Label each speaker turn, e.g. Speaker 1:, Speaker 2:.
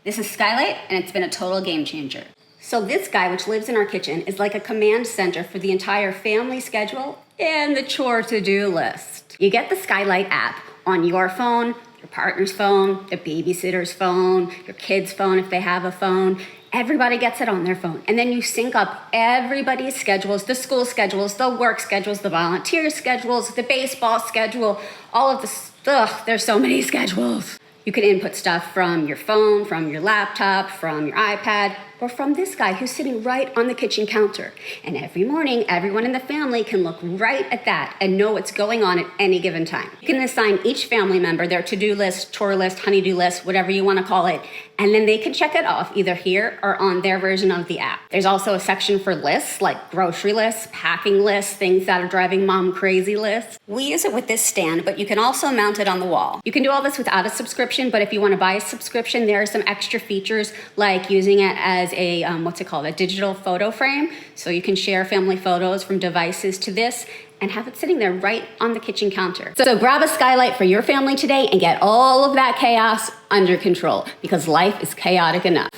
Speaker 1: This is Skylight, and it's been a total game changer. So this guy, which lives in our kitchen, is like a command center for the entire family schedule and the chore to-do list. You get the Skylight app on your phone, your partner's phone, the babysitter's phone, your kid's phone if they have a phone. Everybody gets it on their phone. And then you sync up everybody's schedules, the school schedules, the work schedules, the volunteer schedules, the baseball schedule, all of the there's so many schedules. You can input stuff from your phone, from your laptop, from your iPad, or from this guy who's sitting right on the kitchen counter. And every morning, everyone in the family can look right at that and know what's going on at any given time. You can assign each family member their to-do list, chore list, honey-do list, whatever you want to call it, and then they can check it off either here or on their version of the app. There's also a section for lists, like grocery lists, packing lists, things that are driving mom crazy lists. We use it with this stand, but you can also mount it on the wall. You can do all this without a subscription, but if you want to buy a subscription, there are some extra features like using it as a, a digital photo frame. So you can share family photos from devices to this and have it sitting there right on the kitchen counter. So grab a Skylight for your family today and get all of that chaos under control because life is chaotic enough.